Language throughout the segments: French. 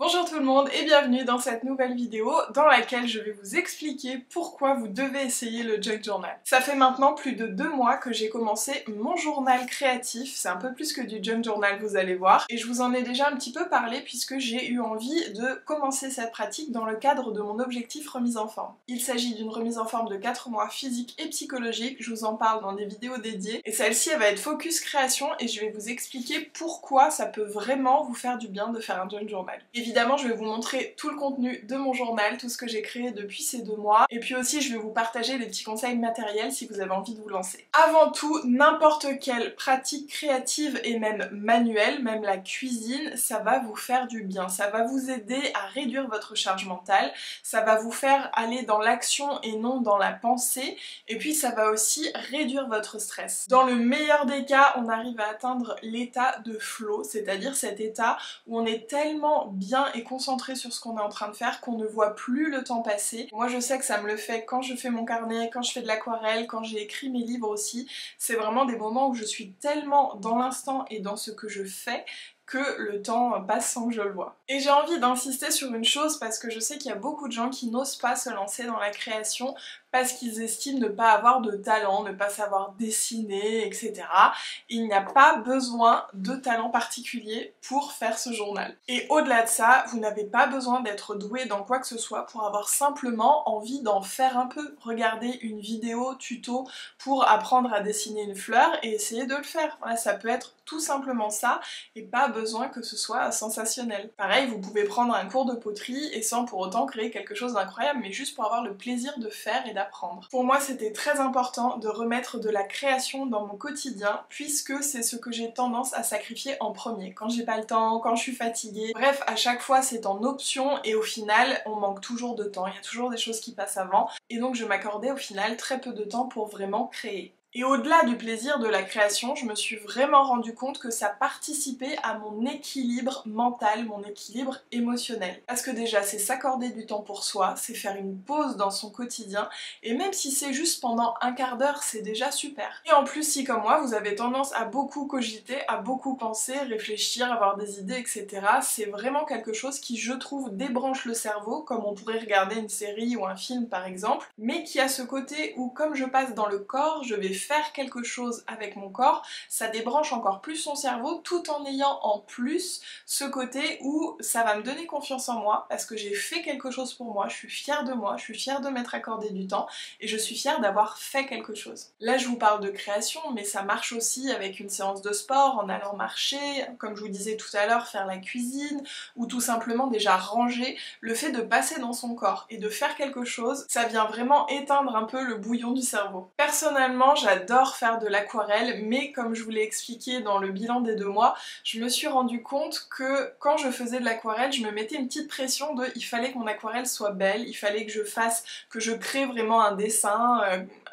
Bonjour tout le monde et bienvenue dans cette nouvelle vidéo dans laquelle je vais vous expliquer pourquoi vous devez essayer le Junk Journal. Ça fait maintenant plus de 2 mois que j'ai commencé mon journal créatif, c'est un peu plus que du Junk Journal vous allez voir, et je vous en ai déjà un petit peu parlé puisque j'ai eu envie de commencer cette pratique dans le cadre de mon objectif remise en forme. Il s'agit d'une remise en forme de 4 mois physique et psychologique, je vous en parle dans des vidéos dédiées, et celle-ci elle va être focus création et je vais vous expliquer pourquoi ça peut vraiment vous faire du bien de faire un Junk Journal. Évidemment, je vais vous montrer tout le contenu de mon journal, tout ce que j'ai créé depuis ces 2 mois, et puis aussi je vais vous partager des petits conseils matériels si vous avez envie de vous lancer. Avant tout, n'importe quelle pratique créative et même manuelle, même la cuisine, ça va vous faire du bien, ça va vous aider à réduire votre charge mentale, ça va vous faire aller dans l'action et non dans la pensée, et puis ça va aussi réduire votre stress. Dans le meilleur des cas, on arrive à atteindre l'état de flow, c'est-à-dire cet état où on est tellement bien et concentré sur ce qu'on est en train de faire qu'on ne voit plus le temps passer. Moi je sais que ça me le fait quand je fais mon carnet, quand je fais de l'aquarelle, quand j'ai écrit mes livres aussi. C'est vraiment des moments où je suis tellement dans l'instant et dans ce que je fais que le temps passe sans que je le vois. Et j'ai envie d'insister sur une chose parce que je sais qu'il y a beaucoup de gens qui n'osent pas se lancer dans la création parce qu'ils estiment ne pas avoir de talent, ne pas savoir dessiner, etc. Il n'y a pas besoin de talent particulier pour faire ce journal. Et au-delà de ça, vous n'avez pas besoin d'être doué dans quoi que ce soit pour avoir simplement envie d'en faire un peu. Regardez une vidéo tuto pour apprendre à dessiner une fleur et essayer de le faire. Voilà, ça peut être tout simplement ça et pas besoin que ce soit sensationnel. Pareil, vous pouvez prendre un cours de poterie et sans pour autant créer quelque chose d'incroyable, mais juste pour avoir le plaisir de faire et d'apprendre. Pour moi, c'était très important de remettre de la création dans mon quotidien, puisque c'est ce que j'ai tendance à sacrifier en premier. Quand j'ai pas le temps, quand je suis fatiguée, bref, à chaque fois c'est en option et au final, on manque toujours de temps, il y a toujours des choses qui passent avant, et donc je m'accordais au final très peu de temps pour vraiment créer. Et au-delà du plaisir de la création, je me suis vraiment rendu compte que ça participait à mon équilibre mental, mon équilibre émotionnel. Parce que déjà, c'est s'accorder du temps pour soi, c'est faire une pause dans son quotidien, et même si c'est juste pendant un quart d'heure, c'est déjà super. Et en plus, si comme moi, vous avez tendance à beaucoup cogiter, à beaucoup penser, réfléchir, avoir des idées, etc., c'est vraiment quelque chose qui, je trouve, débranche le cerveau, comme on pourrait regarder une série ou un film par exemple, mais qui a ce côté où, comme je passe dans le corps, je vais faire quelque chose avec mon corps, ça débranche encore plus son cerveau tout en ayant en plus ce côté où ça va me donner confiance en moi parce que j'ai fait quelque chose pour moi, je suis fière de moi, je suis fière de m'être accordé du temps et je suis fière d'avoir fait quelque chose. Là je vous parle de création mais ça marche aussi avec une séance de sport, en allant marcher, comme je vous disais tout à l'heure, faire la cuisine ou tout simplement déjà ranger. Le fait de passer dans son corps et de faire quelque chose, ça vient vraiment éteindre un peu le bouillon du cerveau. Personnellement, j'adore faire de l'aquarelle, mais comme je vous l'ai expliqué dans le bilan des 2 mois, je me suis rendu compte que quand je faisais de l'aquarelle, je me mettais une petite pression de il fallait que mon aquarelle soit belle, il fallait que je crée vraiment un dessin,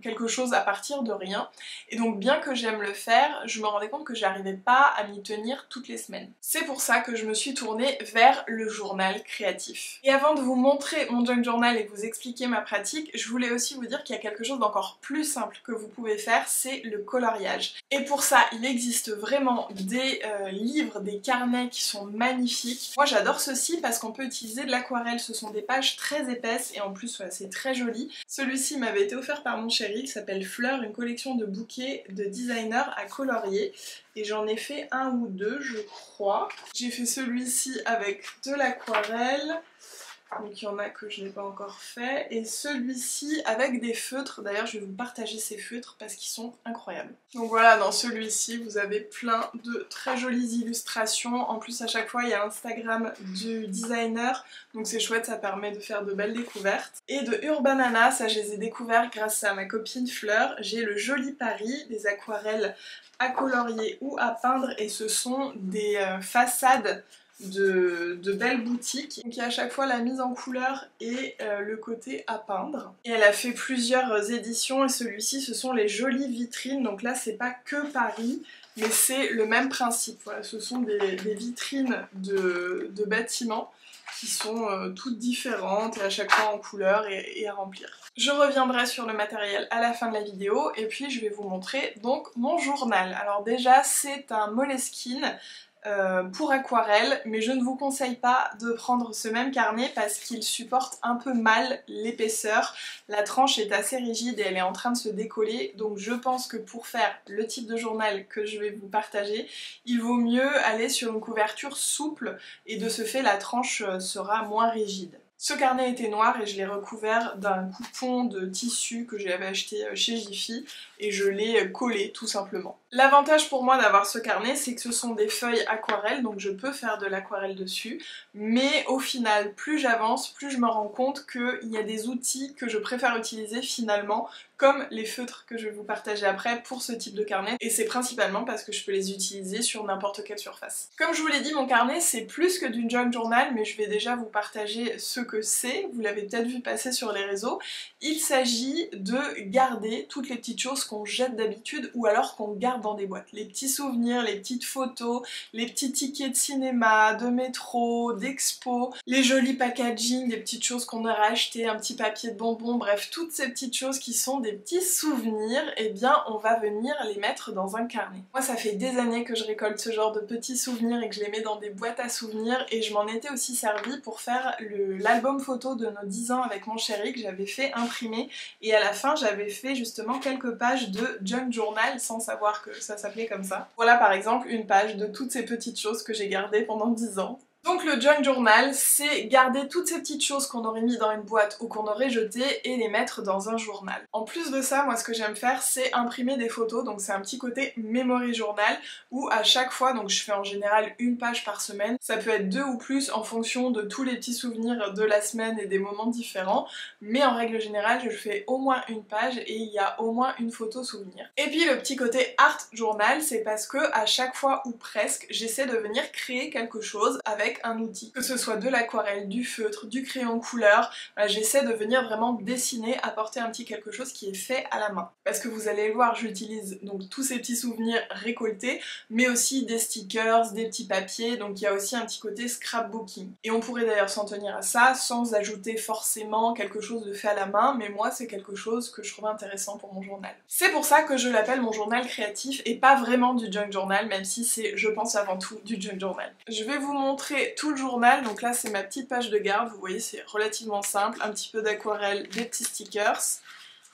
quelque chose à partir de rien. Et donc bien que j'aime le faire, je me rendais compte que j'arrivais pas à m'y tenir toutes les semaines. C'est pour ça que je me suis tournée vers le journal créatif. Et avant de vous montrer mon junk journal et de vous expliquer ma pratique, je voulais aussi vous dire qu'il y a quelque chose d'encore plus simple que vous pouvez faire, c'est le coloriage. Et pour ça, il existe vraiment des livres, des carnets qui sont magnifiques. Moi j'adore ceci parce qu'on peut utiliser de l'aquarelle, ce sont des pages très épaisses et en plus ouais, c'est très joli. Celui-ci m'avait été offert par mon chéri, il s'appelle Fleur, une collection de bouquets de designers à colorier. Et j'en ai fait 1 ou 2 je crois. J'ai fait celui-ci avec de l'aquarelle. Donc il y en a que je n'ai pas encore fait. Et celui-ci avec des feutres. D'ailleurs je vais vous partager ces feutres parce qu'ils sont incroyables. Donc voilà, dans celui-ci vous avez plein de très jolies illustrations. En plus à chaque fois il y a l'Instagram du designer. Donc c'est chouette, ça permet de faire de belles découvertes. Et de Urbanana, ça je les ai découverts grâce à ma copine Fleur. J'ai le Joli Paris, des aquarelles à colorier ou à peindre. Et ce sont des façades de belles boutiques. Donc il y a à chaque fois la mise en couleur et le côté à peindre. Et elle a fait plusieurs éditions et celui-ci ce sont les jolies vitrines. Donc là c'est pas que Paris mais c'est le même principe. Voilà, ce sont des vitrines de bâtiments qui sont toutes différentes et à chaque fois en couleur et à remplir. Je reviendrai sur le matériel à la fin de la vidéo et puis je vais vous montrer donc mon journal. Alors déjà c'est un Moleskine pour aquarelle, mais je ne vous conseille pas de prendre ce même carnet parce qu'il supporte un peu mal l'épaisseur. La tranche est assez rigide et elle est en train de se décoller, donc je pense que pour faire le type de journal que je vais vous partager, il vaut mieux aller sur une couverture souple et de ce fait la tranche sera moins rigide. Ce carnet était noir et je l'ai recouvert d'un coupon de tissu que j'avais acheté chez Jiffy et je l'ai collé tout simplement. L'avantage pour moi d'avoir ce carnet, c'est que ce sont des feuilles aquarelles, donc je peux faire de l'aquarelle dessus, mais au final, plus j'avance, plus je me rends compte qu'il y a des outils que je préfère utiliser finalement, comme les feutres que je vais vous partager après pour ce type de carnet, et c'est principalement parce que je peux les utiliser sur n'importe quelle surface. Comme je vous l'ai dit, mon carnet c'est plus que du junk journal, mais je vais déjà vous partager ce que c'est, vous l'avez peut-être vu passer sur les réseaux. Il s'agit de garder toutes les petites choses qu'on jette d'habitude ou alors qu'on garde dans des boîtes. Les petits souvenirs, les petites photos, les petits tickets de cinéma, de métro, d'expo, les jolis packaging, des petites choses qu'on aurait achetées, un petit papier de bonbons, bref, toutes ces petites choses qui sont des petits souvenirs, eh bien on va venir les mettre dans un carnet. Moi ça fait des années que je récolte ce genre de petits souvenirs et que je les mets dans des boîtes à souvenirs et je m'en étais aussi servi pour faire l'album photo de nos 10 ans avec mon chéri que j'avais fait imprimer et à la fin j'avais fait justement quelques pages de junk journal sans savoir que ça s'appelait comme ça. Voilà par exemple une page de toutes ces petites choses que j'ai gardées pendant 10 ans. Donc le junk journal, c'est garder toutes ces petites choses qu'on aurait mis dans une boîte ou qu'on aurait jetées et les mettre dans un journal. En plus de ça, moi ce que j'aime faire, c'est imprimer des photos, donc c'est un petit côté memory journal où à chaque fois, donc je fais en général une page par semaine, ça peut être 2 ou plus en fonction de tous les petits souvenirs de la semaine et des moments différents, mais en règle générale, je fais au moins une page et il y a au moins une photo souvenir. Et puis le petit côté art journal, c'est parce que à chaque fois ou presque, j'essaie de venir créer quelque chose avec un outil, que ce soit de l'aquarelle, du feutre, du crayon couleur, j'essaie de venir vraiment dessiner, apporter un petit quelque chose qui est fait à la main. Parce que vous allez le voir, j'utilise donc tous ces petits souvenirs récoltés, mais aussi des stickers, des petits papiers, donc il y a aussi un petit côté scrapbooking. Et on pourrait d'ailleurs s'en tenir à ça sans ajouter forcément quelque chose de fait à la main, mais moi c'est quelque chose que je trouve intéressant pour mon journal. C'est pour ça que je l'appelle mon journal créatif et pas vraiment du junk journal, même si c'est, je pense avant tout, du junk journal. Je vais vous montrer tout le journal, donc là c'est ma petite page de garde, vous voyez c'est relativement simple, un petit peu d'aquarelle, des petits stickers.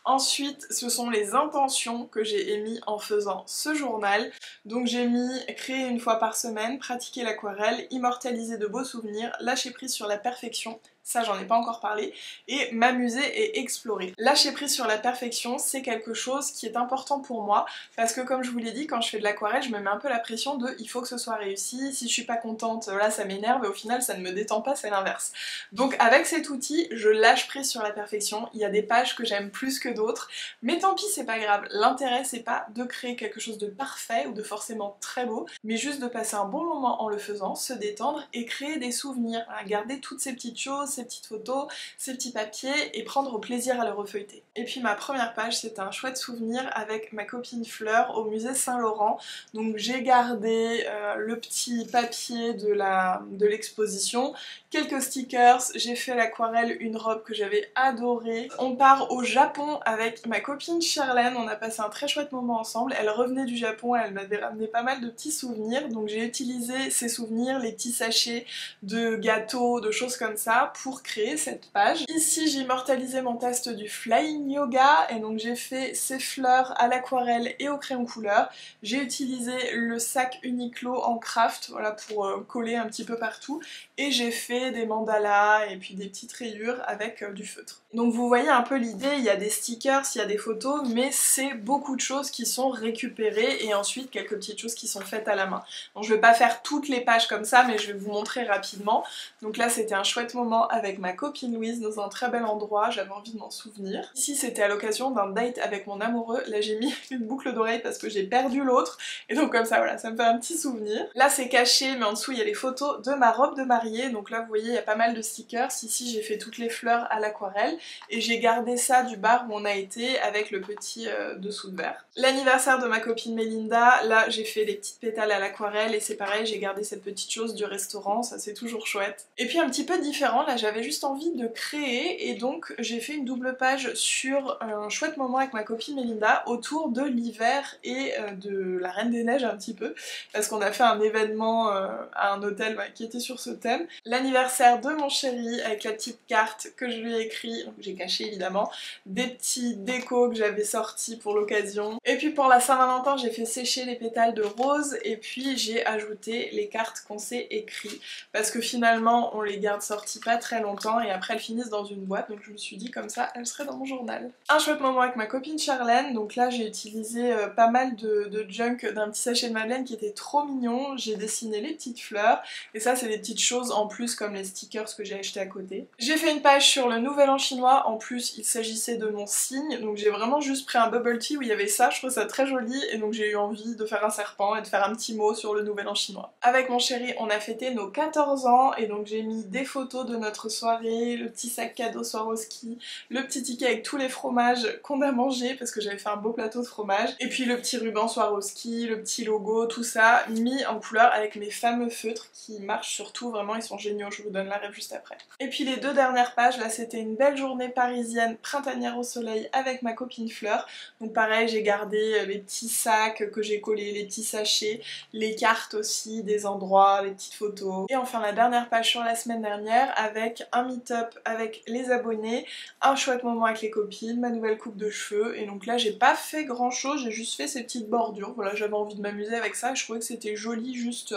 Ensuite, ce sont les intentions que j'ai émis en faisant ce journal. Donc j'ai mis créer une fois par semaine, pratiquer l'aquarelle, immortaliser de beaux souvenirs, lâcher prise sur la perfection, ça j'en ai pas encore parlé, et m'amuser et explorer. Lâcher prise sur la perfection, c'est quelque chose qui est important pour moi, parce que comme je vous l'ai dit, quand je fais de l'aquarelle, je me mets un peu la pression de il faut que ce soit réussi, si je suis pas contente, là ça m'énerve, et au final ça ne me détend pas, c'est l'inverse. Donc avec cet outil, je lâche prise sur la perfection, il y a des pages que j'aime plus que d'autres, mais tant pis, c'est pas grave, l'intérêt c'est pas de créer quelque chose de parfait ou de forcément très beau, mais juste de passer un bon moment en le faisant, se détendre et créer des souvenirs, garder toutes ces petites choses, ces petites photos, ces petits papiers et prendre plaisir à le refeuilleter. Et puis ma première page, c'est un chouette souvenir avec ma copine Fleur au musée Saint-Laurent. Donc j'ai gardé le petit papier de l'exposition, quelques stickers, j'ai fait l'aquarelle, une robe que j'avais adorée. On part au Japon avec ma copine Charlène, on a passé un très chouette moment ensemble. Elle revenait du Japon, elle m'avait ramené pas mal de petits souvenirs, donc j'ai utilisé ces souvenirs, les petits sachets de gâteaux, de choses comme ça, pour créer cette page. Ici j'ai immortalisé mon test du Flying Yoga et donc j'ai fait ces fleurs à l'aquarelle et au crayon couleur. J'ai utilisé le sac Uniqlo en craft, voilà, pour coller un petit peu partout, et j'ai fait des mandalas et puis des petites rayures avec du feutre. Donc vous voyez un peu l'idée, il y a des stickers, il y a des photos, mais c'est beaucoup de choses qui sont récupérées et ensuite quelques petites choses qui sont faites à la main. Donc je vais pas faire toutes les pages comme ça, mais je vais vous montrer rapidement. Donc là c'était un chouette moment avec ma copine Louise dans un très bel endroit, j'avais envie de m'en souvenir. Ici c'était à l'occasion d'un date avec mon amoureux, là j'ai mis une boucle d'oreille parce que j'ai perdu l'autre, et donc comme ça voilà, ça me fait un petit souvenir. Là c'est caché, mais en dessous il y a les photos de ma robe de mariée, donc là vous voyez il y a pas mal de stickers. Ici j'ai fait toutes les fleurs à l'aquarelle, et j'ai gardé ça du bar où on on a été avec le petit dessous de verre. L'anniversaire de ma copine Mélinda, là j'ai fait des petites pétales à l'aquarelle et c'est pareil, j'ai gardé cette petite chose du restaurant, ça c'est toujours chouette. Et puis un petit peu différent, là j'avais juste envie de créer et donc j'ai fait une double page sur un chouette moment avec ma copine Mélinda autour de l'hiver et de la Reine des Neiges un petit peu, parce qu'on a fait un événement à un hôtel qui était sur ce thème. L'anniversaire de mon chéri avec la petite carte que je lui ai écrit, donc j'ai caché évidemment, des petits décos que j'avais sortis pour l'occasion. Et puis pour la Saint-Valentin j'ai fait sécher les pétales de rose et puis j'ai ajouté les cartes qu'on s'est écrites parce que finalement on les garde sorties pas très longtemps et après elles finissent dans une boîte, donc je me suis dit comme ça elles seraient dans mon journal. Un chouette moment avec ma copine Charlène, donc là j'ai utilisé pas mal de junk d'un petit sachet de Madeleine qui était trop mignon, j'ai dessiné les petites fleurs et ça c'est des petites choses en plus comme les stickers que j'ai acheté à côté. J'ai fait une page sur le nouvel an chinois, en plus il s'agissait de mon signe, donc j'ai vraiment juste pris un bubble tea où il y avait ça, je trouve ça très joli et donc j'ai eu envie de faire un serpent et de faire un petit mot sur le nouvel an chinois. Avec mon chéri on a fêté nos 14 ans et donc j'ai mis des photos de notre soirée, le petit sac cadeau Swarovski, le petit ticket avec tous les fromages qu'on a mangé parce que j'avais fait un beau plateau de fromage, et puis le petit ruban Swarovski, le petit logo, tout ça mis en couleur avec mes fameux feutres qui marchent surtout, vraiment ils sont géniaux, je vous donne la rêve juste après. Et puis les deux dernières pages, là c'était une belle journée parisienne printanière au soleil avec ma copine Fleur, donc pareil j'ai gardé les petits sacs que j'ai collés, les petits sachets, les cartes aussi des endroits, les petites photos. Et enfin la dernière page sur la semaine dernière avec un meet-up avec les abonnés, un chouette moment avec les copines, ma nouvelle coupe de cheveux, et donc là j'ai pas fait grand chose, j'ai juste fait ces petites bordures, voilà j'avais envie de m'amuser avec ça et je trouvais que c'était joli juste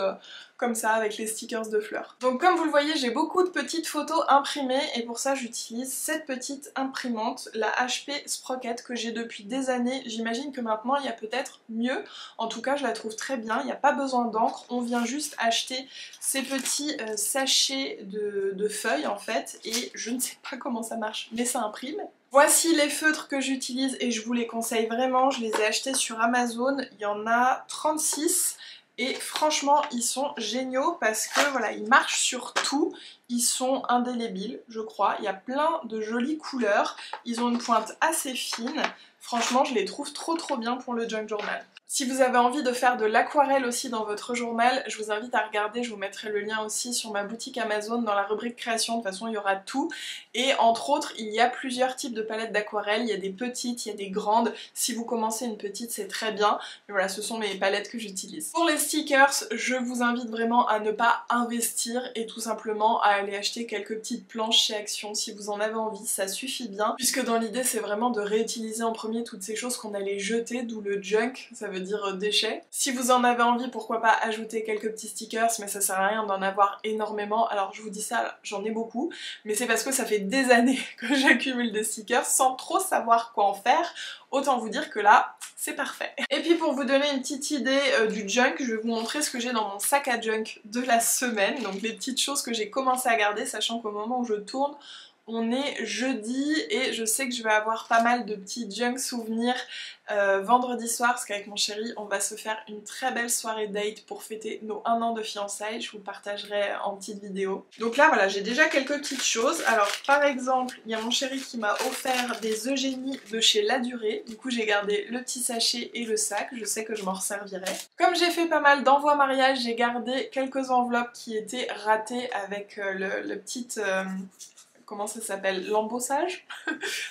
comme ça avec les stickers de fleurs. Donc comme vous le voyez j'ai beaucoup de petites photos imprimées et pour ça j'utilise cette petite imprimante, la HP Sprocket que j'ai depuis des années. J'imagine que maintenant il y a peut-être mieux, en tout cas je la trouve très bien, il n'y a pas besoin d'encre, on vient juste acheter ces petits sachets de feuilles en fait et je ne sais pas comment ça marche mais ça imprime. Voici les feutres que j'utilise et je vous les conseille vraiment, je les ai achetés sur Amazon, il y en a 36 et franchement ils sont géniaux parce que voilà, ils marchent sur tout, ils sont indélébiles je crois, il y a plein de jolies couleurs, ils ont une pointe assez fine, franchement je les trouve trop bien pour le junk journal. Si vous avez envie de faire de l'aquarelle aussi dans votre journal, je vous invite à regarder, je vous mettrai le lien aussi sur ma boutique Amazon dans la rubrique création, de toute façon il y aura tout. Et entre autres, il y a plusieurs types de palettes d'aquarelle, il y a des petites, il y a des grandes. Si vous commencez une petite, c'est très bien. Mais voilà, ce sont mes palettes que j'utilise. Pour les stickers, je vous invite vraiment à ne pas investir et tout simplement à aller acheter quelques petites planches chez Action. Si vous en avez envie, ça suffit bien. Puisque dans l'idée, c'est vraiment de réutiliser en premier toutes ces choses qu'on allait jeter, d'où le junk, ça veut dire déchets. Si vous en avez envie, pourquoi pas ajouter quelques petits stickers, mais ça sert à rien d'en avoir énormément. Alors je vous dis ça, j'en ai beaucoup, mais c'est parce que ça fait des années que j'accumule des stickers sans trop savoir quoi en faire. Autant vous dire que là, c'est parfait. Et puis pour vous donner une petite idée du junk, je vais vous montrer ce que j'ai dans mon sac à junk de la semaine. Donc les petites choses que j'ai commencé à garder, sachant qu'au moment où je tourne, on est jeudi et je sais que je vais avoir pas mal de petits junk souvenirs vendredi soir parce qu'avec mon chéri on va se faire une très belle soirée date pour fêter nos 1 an de fiançailles, je vous le partagerai en petite vidéo. Donc là voilà, j'ai déjà quelques petites choses. Alors par exemple, il y a mon chéri qui m'a offert des Eugénie de chez La Durée, du coup j'ai gardé le petit sachet et le sac, je sais que je m'en resservirai. Comme j'ai fait pas mal d'envois mariage, j'ai gardé quelques enveloppes qui étaient ratées avec le petit... comment ça s'appelle, l'embossage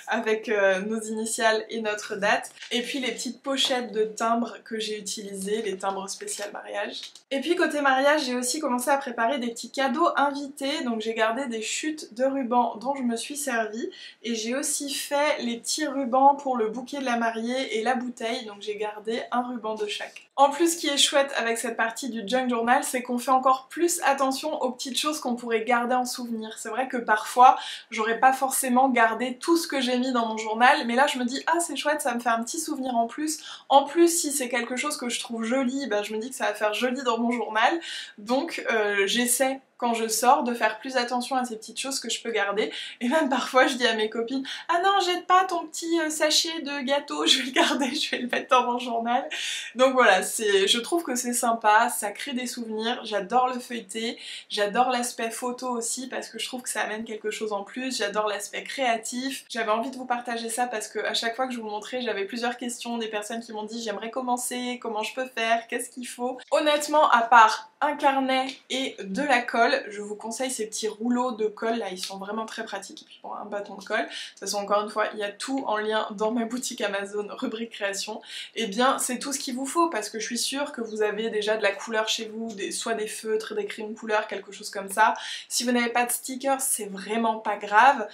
avec nos initiales et notre date, et puis les petites pochettes de timbres que j'ai utilisées, les timbres spécial mariage. Et puis côté mariage, j'ai aussi commencé à préparer des petits cadeaux invités, donc j'ai gardé des chutes de ruban dont je me suis servie, et j'ai aussi fait les petits rubans pour le bouquet de la mariée et la bouteille, donc j'ai gardé un ruban de chaque. En plus, ce qui est chouette avec cette partie du junk journal, c'est qu'on fait encore plus attention aux petites choses qu'on pourrait garder en souvenir. C'est vrai que parfois, j'aurais pas forcément gardé tout ce que j'ai mis dans mon journal, mais là je me dis ah c'est chouette, ça me fait un petit souvenir en plus. En plus si c'est quelque chose que je trouve joli, bah, je me dis que ça va faire joli dans mon journal, donc j'essaie quand je sors, de faire plus attention à ces petites choses que je peux garder. Et même parfois je dis à mes copines, ah non, jette pas ton petit sachet de gâteau, je vais le garder, je vais le mettre dans mon journal. Donc voilà, je trouve que c'est sympa, ça crée des souvenirs, j'adore le feuilleter, j'adore l'aspect photo aussi parce que je trouve que ça amène quelque chose en plus, j'adore l'aspect créatif. J'avais envie de vous partager ça parce que à chaque fois que je vous montrais, j'avais plusieurs questions, des personnes qui m'ont dit j'aimerais commencer, comment je peux faire, qu'est-ce qu'il faut. Honnêtement, à part un carnet et de la colle, je vous conseille ces petits rouleaux de colle là, ils sont vraiment très pratiques, et puis bon, un bâton de colle. De toute façon, encore une fois, il y a tout en lien dans ma boutique Amazon, rubrique création. Et bien c'est tout ce qu'il vous faut parce que je suis sûre que vous avez déjà de la couleur chez vous, soit des feutres, des crayons de couleur, quelque chose comme ça. Si vous n'avez pas de stickers, c'est vraiment pas grave.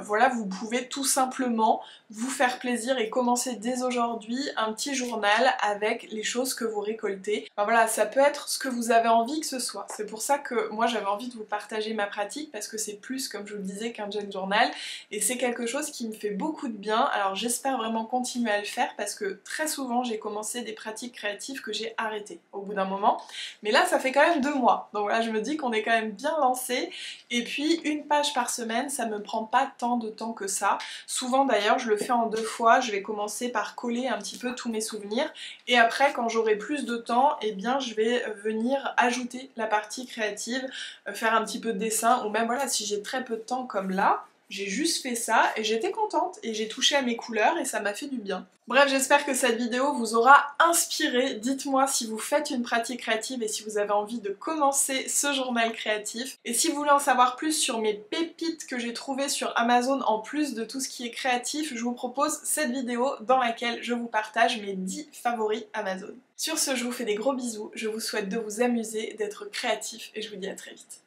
Voilà, vous pouvez tout simplement vous faire plaisir et commencer dès aujourd'hui un petit journal avec les choses que vous récoltez. Enfin voilà, ça peut être ce que vous avez envie que ce soit. C'est pour ça que moi j'avais envie de vous partager ma pratique parce que c'est plus, comme je vous le disais, qu'un junk journal et c'est quelque chose qui me fait beaucoup de bien. Alors j'espère vraiment continuer à le faire parce que très souvent j'ai commencé des pratiques créatives que j'ai arrêtées au bout d'un moment. Mais là ça fait quand même 2 mois. Donc là je me dis qu'on est quand même bien lancé. Et puis une page par semaine, ça me prend pas tant de temps que ça. Souvent d'ailleurs je le fais en 2 fois. Je vais commencer par coller un petit peu tous mes souvenirs. Et après quand j'aurai plus de temps, eh bien je vais venir ajouter la partie créative, faire un petit peu de dessin. Ou même voilà, si j'ai très peu de temps comme là, j'ai juste fait ça et j'étais contente et j'ai touché à mes couleurs et ça m'a fait du bien. Bref, j'espère que cette vidéo vous aura inspiré. Dites-moi si vous faites une pratique créative et si vous avez envie de commencer ce journal créatif. Et si vous voulez en savoir plus sur mes pépites que j'ai trouvées sur Amazon en plus de tout ce qui est créatif, je vous propose cette vidéo dans laquelle je vous partage mes 10 favoris Amazon. Sur ce, je vous fais des gros bisous, je vous souhaite de vous amuser, d'être créatif et je vous dis à très vite.